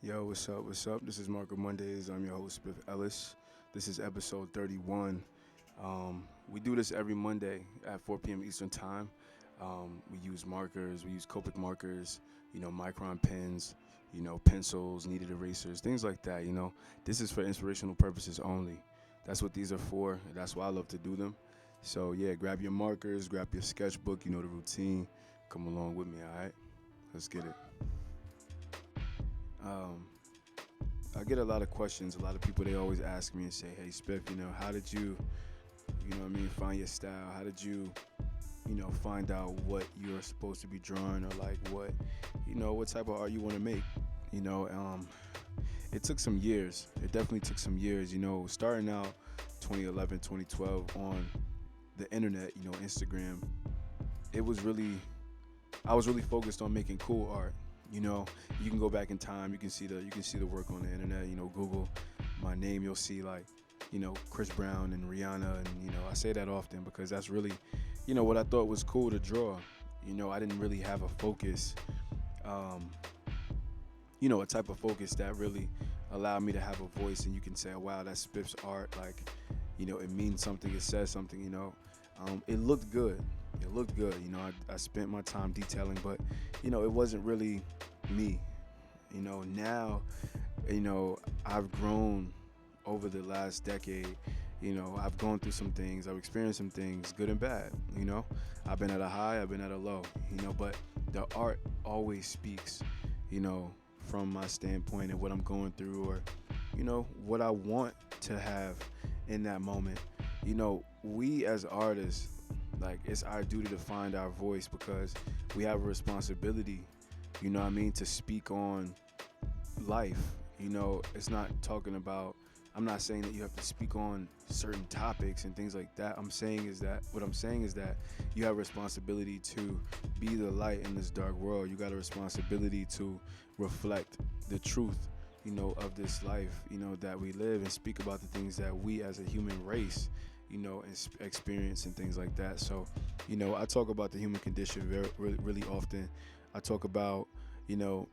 Yo, what's up? What's up? This is Marco Mondays. I'm your host, Spiff Ellis. This is episode 31. We do this every Monday at 4 p.m. Eastern Time. We use markers, we use Copic markers, micron pens, pencils, kneaded erasers, things like that. This is for inspirational purposes only. That's what these are for. And that's why I love to do them. So, yeah, grab your markers, grab your sketchbook, you know the routine. Come along with me, all right? Let's get it. Um, I get a lot of questions. A lot of people they always ask me and say, "Hey, Spiff, how did you, find your style? How did you, find out what you're supposed to be drawing or like what type of art you want to make?" You know, um, it took some years. It definitely took some years. Starting out 2011, 2012 on the internet, Instagram. It was really I was really focused on making cool art. You know, you can go back in time. You can see the work on the internet. Google my name. You'll see like, Chris Brown and Rihanna, and I say that often because that's really, what I thought was cool to draw. I didn't really have a focus. Um, a type of focus that really allowed me to have a voice, and you can say, wow, that's Spiff's art. Like, it means something. It says something. It looked good. It looked good. I spent my time detailing, but it wasn't really me. Now, I've grown over the last decade. I've gone through some things. I've experienced some things, good and bad. I've been at a high. I've been at a low. But the art always speaks. You know, from my standpoint and what I'm going through, or what I want to have in that moment. We as artists, like, it's our duty to find our voice because we have a responsibility, to speak on life. It's not talking about, I'm not saying that you have to speak on certain topics and things like that. What I'm saying is that you have a responsibility to be the light in this dark world. You got a responsibility to reflect the truth, of this life, that we live, and speak about the things that we as a human race, experience and things like that. So, I talk about the human condition very, really, really often. I talk about, you know,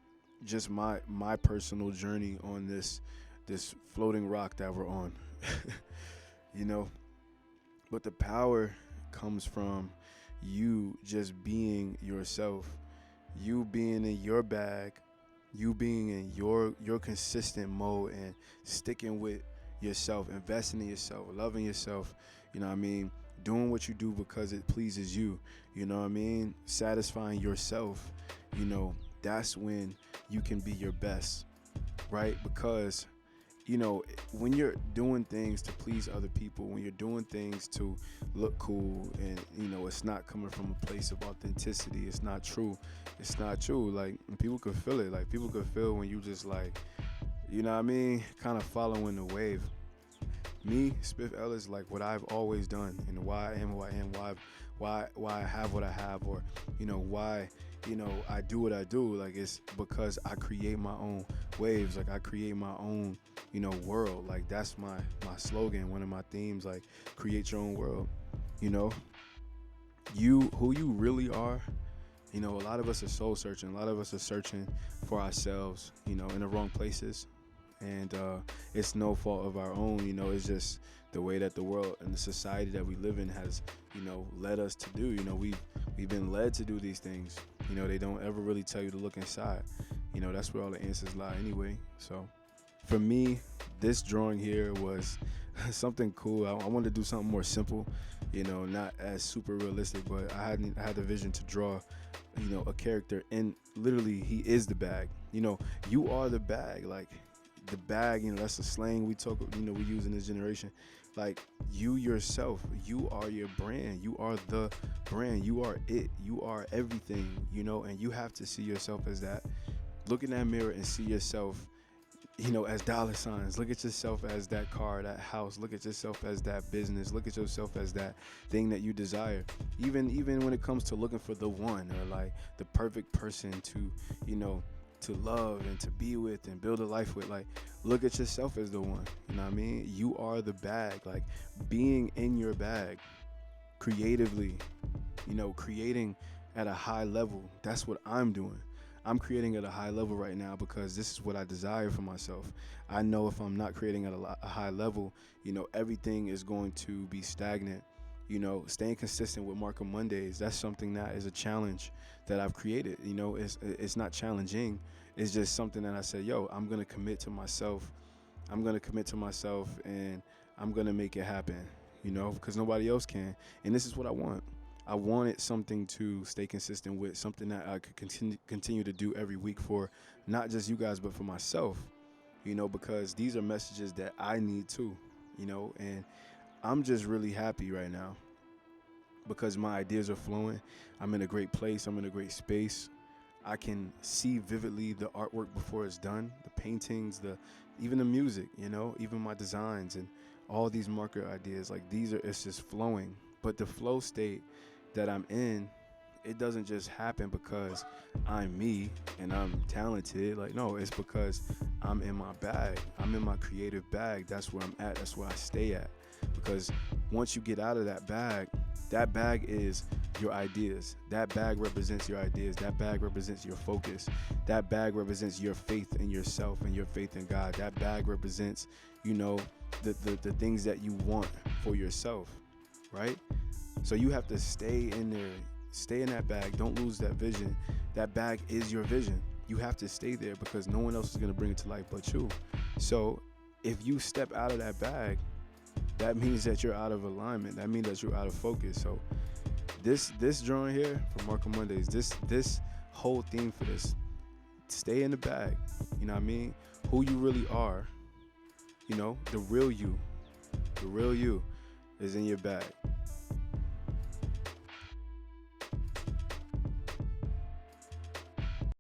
just my personal journey on this floating rock that we're on. you know, but the power comes from you just being yourself, you being in your bag, you being in your consistent mode and sticking with yourself, investing in yourself, loving yourself, doing what you do because it pleases you, satisfying yourself, you know, that's when you can be your best, right? Because when you're doing things to please other people, when you're doing things to look cool, and it's not coming from a place of authenticity, it's not true. It's not true. Like, people could feel it. Like, people could feel when you just, like, kind of following the wave. Me, Spiff Ellis, like, what I've always done and why I am who I am, why I have what I have, or why I do what I do. Like, it's because I create my own waves. Like, I create my own world. Like, that's my slogan, one of my themes. Like, create your own world. You know, you who you really are. A lot of us are soul searching. A lot of us are searching for ourselves. In the wrong places, and it's no fault of our own. It's just the way that the world and the society that we live in has led us to do. We've been led to do these things. They don't ever really tell you to look inside. That's where all the answers lie anyway. So for me, this drawing here was something cool. I wanted to do something more simple, not as super realistic, but I had the vision to draw a character, and literally he is the bag. You are the bag. Like, the bag, that's the slang we talk, we use in this generation. Like, you yourself, you are your brand. You are the brand. You are it. You are everything, and you have to see yourself as that. Look in that mirror and see yourself, as dollar signs. Look at yourself as that car, that house. Look at yourself as that business. Look at yourself as that thing that you desire. Even when it comes to looking for the one, or like the perfect person to, to love and to be with and build a life with, like, look at yourself as the one. You are the bag. Like, being in your bag creatively, creating at a high level. That's what I'm doing. I'm creating at a high level right now because this is what I desire for myself. I know if I'm not creating at a high level, everything is going to be stagnant. Staying consistent with Markham Mondays, that's something that is a challenge that I've created. It's not challenging. It's just something that I said, yo, I'm going to commit to myself. I'm going to commit to myself, and I'm going to make it happen, because nobody else can. And this is what I want. I wanted something to stay consistent with, something that I could continue to do every week for not just you guys, but for myself, because these are messages that I need too, and I'm just really happy right now because my ideas are flowing. I'm in a great place. I'm in a great space. I can see vividly the artwork before it's done, the paintings, even the music, even my designs and all these marker ideas. Like it's just flowing. But the flow state that I'm in, it doesn't just happen because I'm me and I'm talented. Like, no, it's because I'm in my bag. I'm in my creative bag. That's where I'm at. That's where I stay at. Because once you get out of that bag is your ideas. That bag represents your ideas. That bag represents your focus. That bag represents your faith in yourself and your faith in God. That bag represents, the things that you want for yourself, right? So you have to stay in there, stay in that bag. Don't lose that vision. That bag is your vision. You have to stay there because no one else is going to bring it to life but you. So if you step out of that bag, that means that you're out of alignment. That means that you're out of focus. So this drawing here for Markham Mondays, this whole theme for this, stay in the bag. You know what I mean? Who you really are, the real you is in your bag.